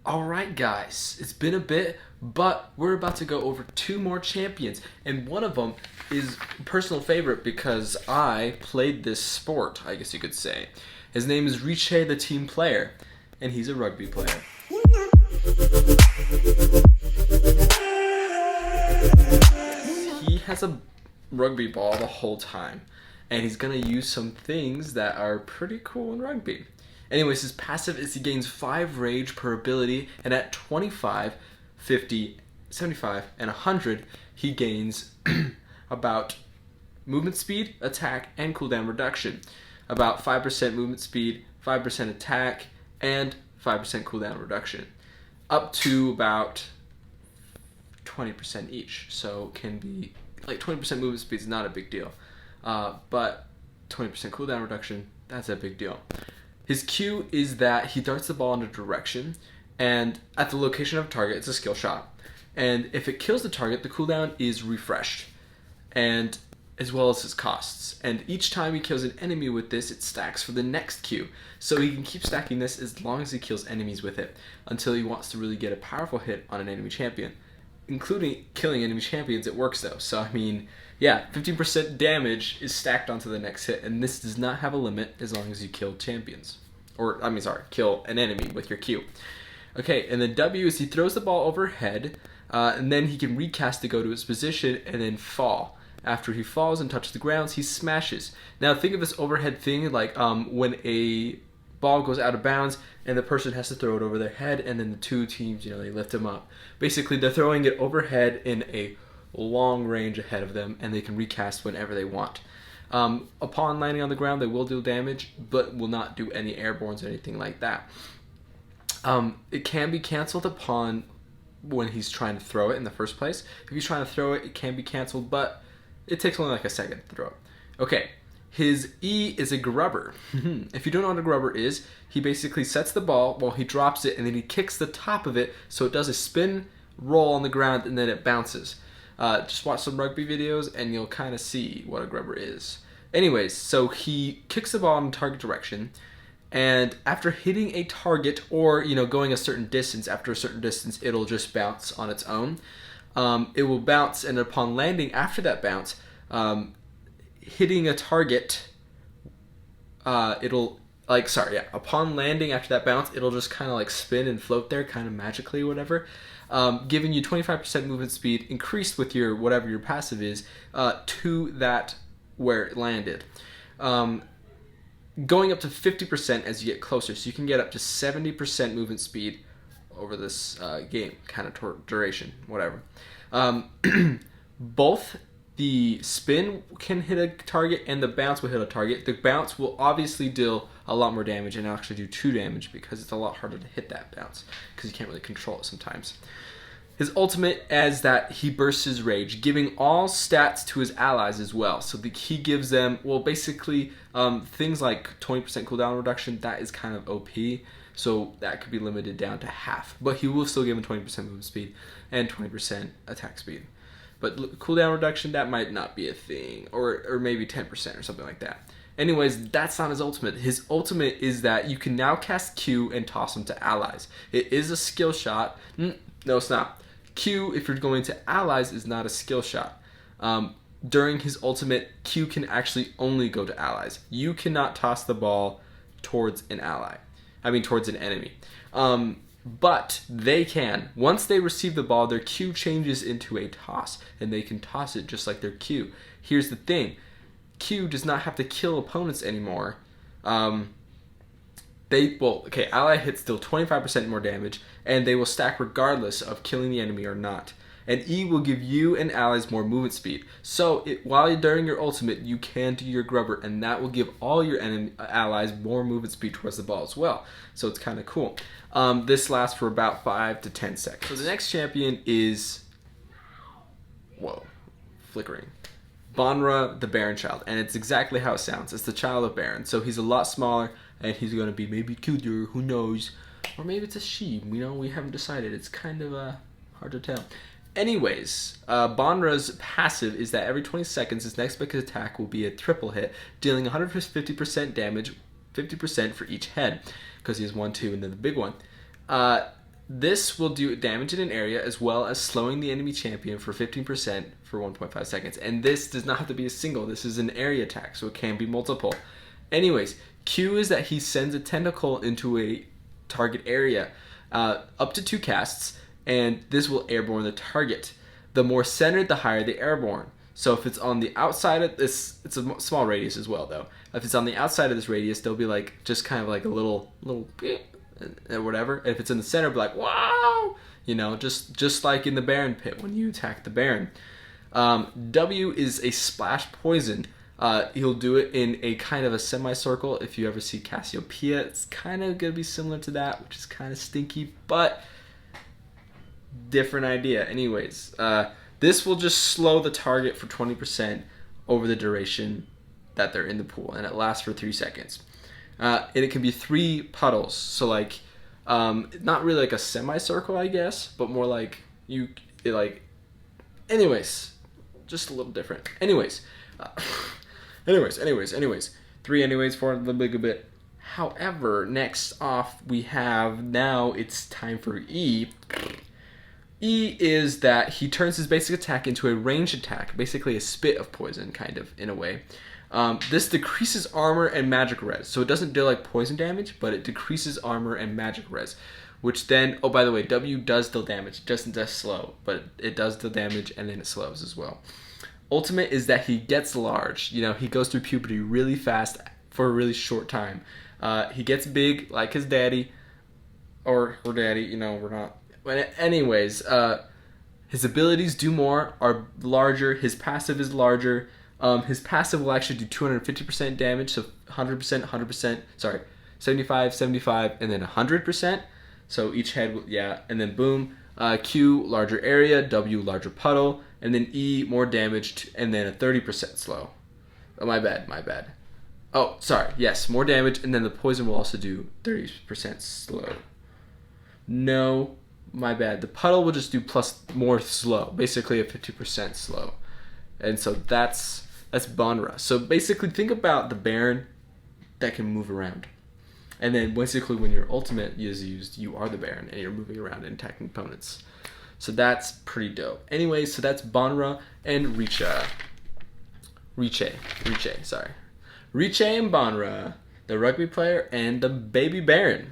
Alright guys, it's been a bit, but we're about to go over two more champions, and one of them is a personal favorite because I played this sport, I guess you could say. His name is Reechay the team player, and he's a rugby player. He has a rugby ball the whole time, and he's gonna use some things that are pretty cool in rugby. Anyways, his passive is he gains 5 rage per ability, and at 25, 50, 75, and 100, he gains about movement speed, attack, and cooldown reduction. About 5% movement speed, 5% attack, and 5% cooldown reduction. Up to about 20% each. So can be, like 20% movement speed is not a big deal. But 20% cooldown reduction, that's a big deal. His Q is that he darts the ball in a direction, and at the location of a target, it's a skill shot. And if it kills the target, the cooldown is refreshed, and as well as his costs. And each time he kills an enemy with this, it stacks for the next Q. So he can keep stacking this as long as he kills enemies with it, until he wants to really get a powerful hit on an enemy champion. Including killing enemy champions, it works though. So I mean, yeah, 15% damage is stacked onto the next hit, and this does not have a limit as long as you kill champions. Kill an enemy with your Q. Okay, and the W is he throws the ball overhead, and then he can recast to go to his position and then fall. After he falls and touches the ground, he smashes. Now think of this overhead thing like when a ball goes out of bounds and the person has to throw it over their head, and then the two teams, they lift them up. Basically, they're throwing it overhead in a long range ahead of them, and they can recast whenever they want. Upon landing on the ground, they will do damage, but will not do any airbornes or anything like that. It can be canceled upon when he's trying to throw it in the first place. If he's trying to throw it, it can be canceled, but it takes only like a second to throw it. Okay, his E is a grubber. If you don't know what a grubber is, he basically sets the ball while he drops it, and then he kicks the top of it so it does a spin, roll on the ground, and then it bounces. Just watch some rugby videos and you'll kind of see what a grubber is. Anyways, so he kicks the ball in the target direction, and after hitting a target or going a certain distance, after a certain distance, it'll just bounce on its own. It will bounce, and upon landing after that bounce, hitting a target, upon landing after that bounce, it'll just kind of like spin and float there, kind of magically, whatever. Giving you 25% movement speed increased with your whatever your passive is to that where it landed. Going up to 50% as you get closer, so you can get up to 70% movement speed over this game kind of duration, whatever. Both the spin can hit a target and the bounce will hit a target. The bounce will obviously deal a lot more damage and actually do 2 damage because it's a lot harder to hit that bounce because you can't really control it sometimes. His ultimate is that he bursts his rage, giving all stats to his allies as well. So he gives them, basically things like 20% cooldown reduction. That is kind of OP. So that could be limited down to half. But he will still give him 20% movement speed and 20% attack speed. But cooldown reduction, that might not be a thing. Or maybe 10% or something like that. Anyways, that's not his ultimate. His ultimate is that you can now cast Q and toss him to allies. It is a skill shot. No, it's not. Q, if you're going to allies, is not a skill shot. During his ultimate, Q can actually only go to allies. You cannot toss the ball towards an towards an enemy. But they can. Once they receive the ball, their Q changes into a toss, and they can toss it just like their Q. Here's the thing. Q does not have to kill opponents anymore. Ally hits still 25% more damage, and they will stack regardless of killing the enemy or not. And E will give you and allies more movement speed. So while you're during your ultimate, you can do your grubber, and that will give all your allies more movement speed towards the ball as well. So it's kind of cool. This lasts for about 5 to 10 seconds. So the next champion is, flickering. Bonra, the Baron child, and it's exactly how it sounds. It's the child of Baron, so he's a lot smaller, and he's going to be maybe cuter, who knows, or maybe it's a she, we haven't decided. It's kind of hard to tell. Anyways, Bonra's passive is that every 20 seconds, his next big attack will be a triple hit, dealing 150% damage, 50% for each head, because he has 1, 2, and then the big one. This will do damage in an area as well as slowing the enemy champion for 15% for 1.5 seconds. And this does not have to be a single. This is an area attack, so it can be multiple. Anyways, Q is that he sends a tentacle into a target area, up to 2 casts, and this will airborne the target. The more centered, the higher the airborne. So if it's on the outside of this, it's a small radius as well though. If it's on the outside of this radius, there'll be like just kind of like a little or whatever. And if it's in the center, it'll be like wow, you know, just like in the Baron pit when you attack the Baron. W is a splash poison. He'll do it in a kind of a semicircle. If you ever see Cassiopeia, it's kind of gonna be similar to that, which is kind of stinky, but different idea. Anyways, this will just slow the target for 20% over the duration that they're in the pool, and it lasts for 3 seconds. And it can be 3 puddles, so like, not really like a semicircle, I guess, but more like anyways, just a little different. Anyways, 3 anyways for the big bit. However, next off we have, now it's time for E. E is that he turns his basic attack into a ranged attack, basically a spit of poison, kind of, in a way. This decreases armor and magic res, so it doesn't deal like poison damage, but it decreases armor and magic res, which then, oh by the way, W does deal damage, it doesn't just slow, but it does deal damage and then it slows as well. Ultimate is that he gets large, you know, he goes through puberty really fast for a really short time. He gets big like his daddy, or her daddy, you know, we're not. But anyways, his abilities do more, are larger, his passive is larger. His passive will actually do 250% damage, so 100%, sorry, 75, 75, and then 100%. So each head, yeah, and then boom. Q, larger area, W, larger puddle, and then E, more damage, and then a 30% slow. Oh, my bad. Oh, sorry, yes, more damage, and then the poison will also do 30% slow. No, my bad. The puddle will just do plus more slow, basically a 50% slow. And so that's Bonra. So basically think about the Baron that can move around. And then basically when your ultimate is used, you are the Baron and you're moving around and attacking opponents. So that's pretty dope. Anyway, so that's Bonra and Reechay, sorry. Reechay and Bonra, the rugby player and the baby Baron.